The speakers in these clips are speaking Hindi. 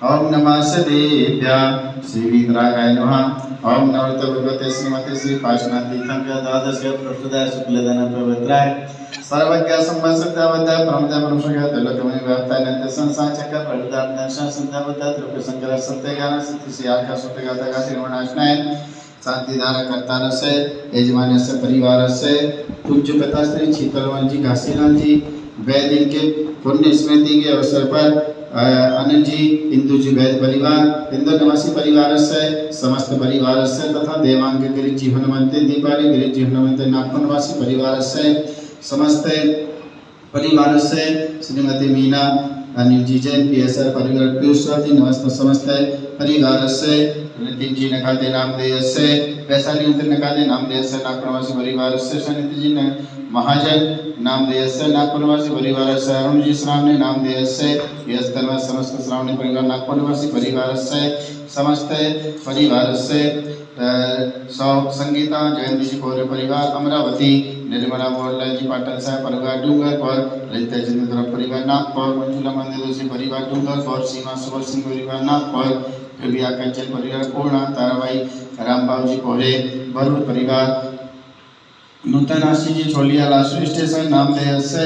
ओम नमः देव्यां श्री वीतरागाय नमः। ओम नमः भगवते श्रीमते श्री पार्श्वनाथ तीर्थंकर द्वादश प्रस्तुताय शुक्लधन पवित्राय सर्वज्ञ संवत्सरता वद्दा प्रमदा परमशंकर दलकमनि व्याप्ताय नंद संसार चक्र प्रविदान दर्शन संता वद्दा त्रिपुर संकर सत्य ज्ञान सत्य से आका सत्य गाता का निर्वनाशनाय शांति दान करता से यजमान से परिवार से पूज्य पिता श्री शीतलवन जी घासीलाल जी वैद इनके पुण्य स्मृति के अवसर पर अनिल जी हिंदू जी वैद परिवार इंदौर निवासी परिवार से समस्त परिवार से तथा देवांग गिरिज जी हनुमंत दीपाली गिरिज जी हनुमंत नागपुर निवासी परिवार से समस्त परिवार से श्रीमती मीना अनिल जी जैन पीएसआर परिवार पीयूषवती नमस्त समस्त परिवार से नितिन जी नकादे नामदेव से वैशाली नकादे नामदेव से नागपुर निवासी परिवार से सनिधि जी महाजन नामदेव से नागपुर निवासी परिवार से अरुण जी श्रावणी नामदेव से यश समस्त श्रावणी परिवार नागपुर निवासी परिवार से समस्त परिवार से संगीता जयंती जी पौरे परिवार अमरावती निर्मला मोहनलाल जी पाटन साहब परिवार डूंगर और ललिता चंद्र परिवार नागपुर मंजुला मंदिर दोषी परिवार डूंगर और सीमा सुबर सिंह परिवार नागपुर प्रभिया कंचन परिवार पूर्णा ताराबाई रामबाबू जी पौरे भरूच परिवार नूतन आशीष जी छोलिया लाशु स्टेशन नामदेव से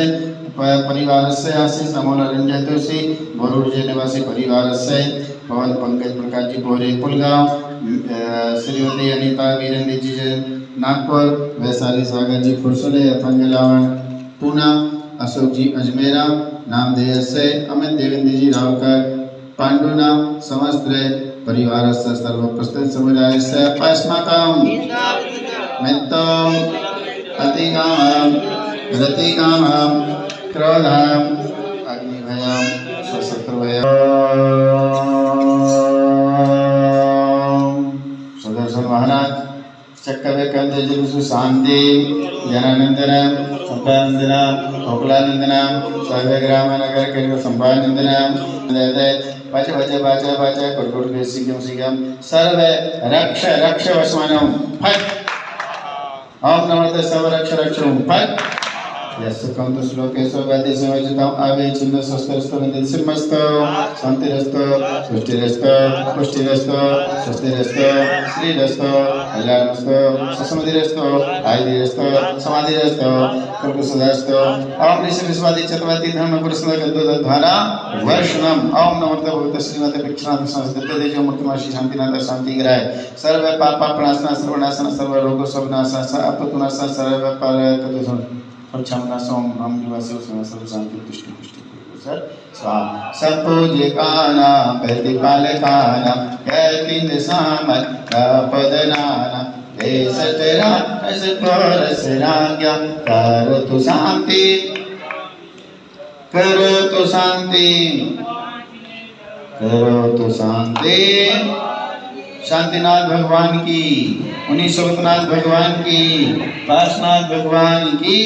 परिवार से आशीष अमोल रंजय दोषी भरूच निवासी परिवार से पवन पंकज प्रकाश जी पौरे पुलगांव श्रीमती अनीता वीरेंद्र जी नागपुर वैशाली सागर जी फुरसुले अथंगलावन पूना अशोक जी अजमेरा नामदेव से अमित देवेंद्र जी रावकर पांडुना समस्त परिवार से सर्वप्रस्तुत समुदाय से अस्माकं मित्तम अतिकामं रतिकामं क्रोधं अग्निभयं सशत्रुभयं सुदर्शन महाराज चक्रवेकंद शांति जनानंदनम उपानंदनम उकलानंदनम सर्वग्राम नगर केंद्र संभानंदनम पच पच पच पच कुड़कुड़ के सिगम सिगम सर्व रक्ष रक्ष वस्मानम फट ओम नमः सर्व रक्ष रक्षम फट यस्कं तो श्लोकेशो वैद्य समझतां आवे चिन्ह शस्त्रस्तव निसिमस्तो शांतिरस्तो पुष्टिरस्तो पुष्टिरस्तो स्वस्तिरस्तो श्रीरस्तो कल्याणस्तो सुसमधिरस्तो आयुर्रस्तो समाधिरस्तो कुलसुधरस्तो ओम निशिविस्वादि चतुर्थी धर्म पुरुषों के धारा वर्षणम ओम नमः भगवते श्रीमते विक्षणाथ संस्कृत देजो मूर्तिमाशी शांतिनाथ शांति ग्राय सर्व पाप प्रणाशना सर्वनाशना सर्व रोग शोभनाशना अपतुनाशना सर्व पार कतुसं परचामनासों हम निवासियों से सर्व शांति पुष्टि पुष्टि सर स्वाहा सपूजिकाना प्रतिपालकाना कैतिन सामत पदनाना हे सचरा असपर सराज्ञा करो तो शांति शांतिनाथ भगवान की उन्नीस भगवान की पार्श्वनाथ भगवान की